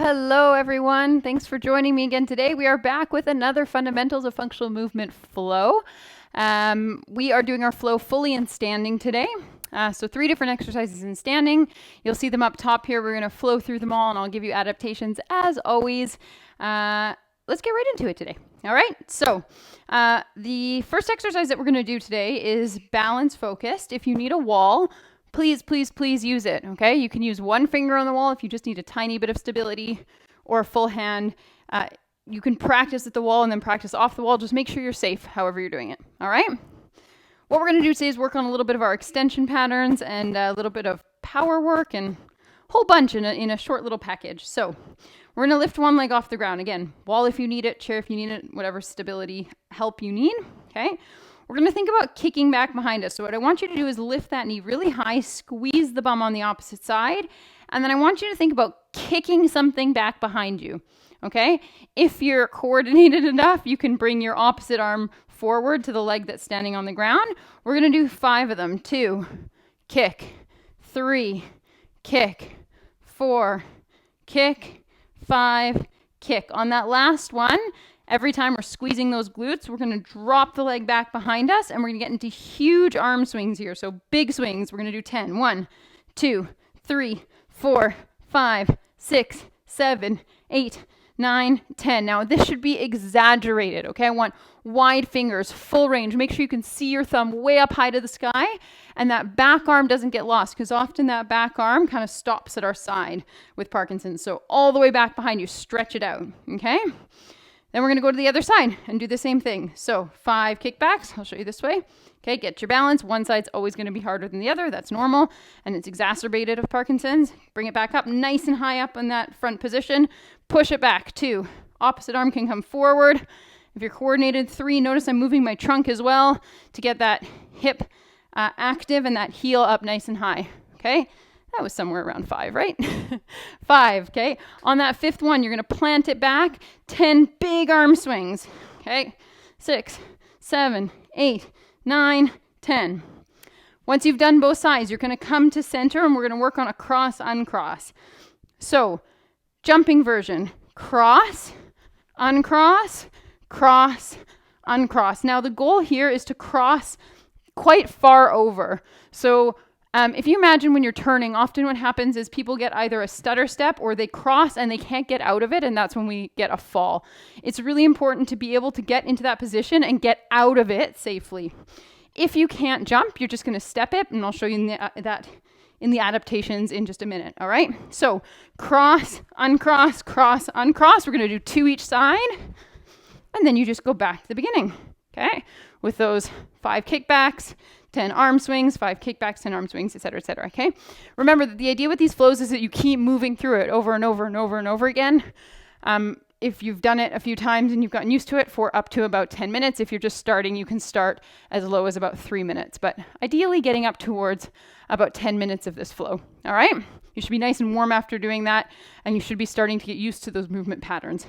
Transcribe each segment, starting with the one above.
Hello everyone. Thanks for joining me again today. We are back with another Fundamentals of Functional Movement flow. We are doing our flow fully in standing today. So 3 different exercises in standing. You'll see them up top here. We're going to flow through them all and I'll give you adaptations as always. Let's get right into it today. All right. So the first exercise that we're going to do today is balance focused. If you need a wall, please use it, okay? You can use one finger on the wall if you just need a tiny bit of stability, or a full hand. You can practice at the wall and then practice off the wall. Just make sure you're safe however you're doing it, all right? What we're gonna do today is work on a little bit of our extension patterns and a little bit of power work and a whole bunch in a short little package. So we're gonna lift one leg off the ground. Again, wall if you need it, chair if you need it, whatever stability help you need, okay? We're going to think about kicking back behind us. So what I want you to do is lift that knee really high, squeeze the bum on the opposite side, and then I want you to think about kicking something back behind you, okay? If you're coordinated enough, you can bring your opposite arm forward to the leg that's standing on the ground. We're going to do 5 of them. 2, kick, 3, kick, 4, kick, 5, kick. On that last one, every time we're squeezing those glutes, we're going to drop the leg back behind us and we're going to get into huge arm swings here. So big swings. We're going to do 10. 1, 2, 3, 4, 5, 6, 7, 8, 9, 10. Now this should be exaggerated, okay? I want wide fingers, full range. Make sure you can see your thumb way up high to the sky and that back arm doesn't get lost because often that back arm kind of stops at our side with Parkinson's. So all the way back behind you, stretch it out, okay? Then we're going to go to the other side and do the same thing. So 5 kickbacks. I'll show you this way. Okay, get your balance. One side's always going to be harder than the other. That's normal. And it's exacerbated of Parkinson's. Bring it back up nice and high up in that front position. Push it back. 2. Opposite arm can come forward. If you're coordinated, 3. Notice I'm moving my trunk as well to get that hip active and that heel up nice and high. Okay. That was somewhere around 5, right? 5, okay? On that 5th one, you're going to plant it back. 10 big arm swings, okay? 6, 7, 8, 9, 10. Once you've done both sides, you're going to come to center and we're going to work on a cross, uncross. So, jumping version, cross, uncross, cross, uncross. Now, the goal here is to cross quite far over. So, if you imagine when you're turning, often what happens is people get either a stutter step or they cross and they can't get out of it, and that's when we get a fall. It's really important to be able to get into that position and get out of it safely. If you can't jump, you're just going to step it, and I'll show you that in the adaptations in just a minute, all right? So cross, uncross, cross, uncross. We're going to do 2 each side, and then you just go back to the beginning, okay? With those 5 kickbacks, 10 arm swings, 5 kickbacks, 10 arm swings, et cetera, okay? Remember that the idea with these flows is that you keep moving through it over and over and over and over again. If you've done it a few times and you've gotten used to it for up to about 10 minutes, if you're just starting, you can start as low as about 3 minutes, but ideally getting up towards about 10 minutes of this flow, all right? You should be nice and warm after doing that, and you should be starting to get used to those movement patterns.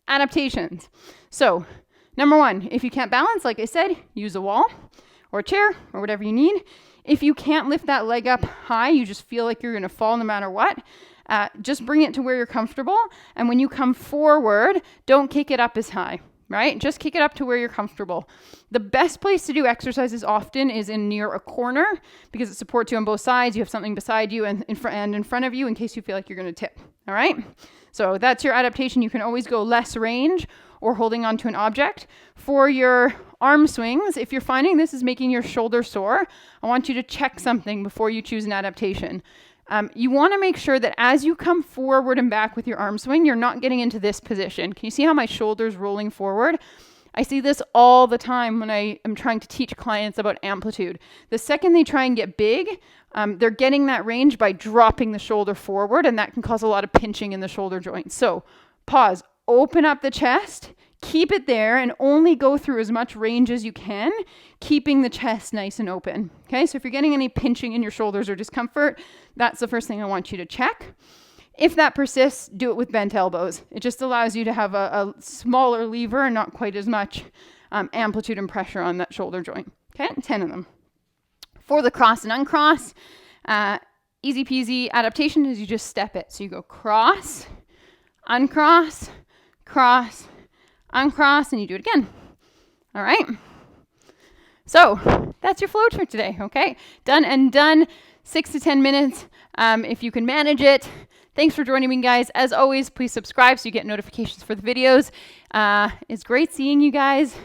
Adaptations. So, number 1, if you can't balance, like I said, use a wall or a chair or whatever you need. If you can't lift that leg up high, you just feel like you're going to fall no matter what, just bring it to where you're comfortable. And when you come forward, don't kick it up as high, right? Just kick it up to where you're comfortable. The best place to do exercises often is near a corner because it supports you on both sides. You have something beside you and in front of you in case you feel like you're going to tip, all right? So that's your adaptation. You can always go less range or holding onto an object. For your arm swings, if you're finding this is making your shoulder sore, I want you to check something before you choose an adaptation. You want to make sure that as you come forward and back with your arm swing, you're not getting into this position. Can you see how my shoulder's rolling forward? I see this all the time when I am trying to teach clients about amplitude. The second they try and get big, they're getting that range by dropping the shoulder forward, and that can cause a lot of pinching in the shoulder joint. So pause, open up the chest, Keep it there and only go through as much range as you can, keeping the chest nice and open. Okay, so if you're getting any pinching in your shoulders or discomfort, that's the first thing I want you to check. If that persists, do it with bent elbows. It just allows you to have a smaller lever and not quite as much amplitude and pressure on that shoulder joint. Okay, 10 of them. For the cross and uncross, easy peasy adaptation is you just step it. So you go cross, uncross, cross, uncross, and you do it again. All right. So that's your flow for today. Okay. Done and done. 6 to 10 minutes if you can manage it. Thanks for joining me, guys. As always, please subscribe so you get notifications for the videos. It's great seeing you guys.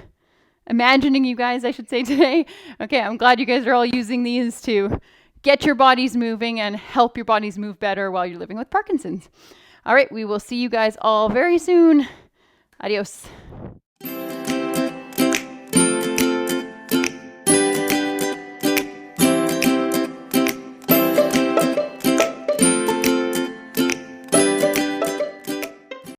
Imagining you guys, I should say, today. Okay, I'm glad you guys are all using these to get your bodies moving and help your bodies move better while you're living with Parkinson's. All right, we will see you guys all very soon. Adios.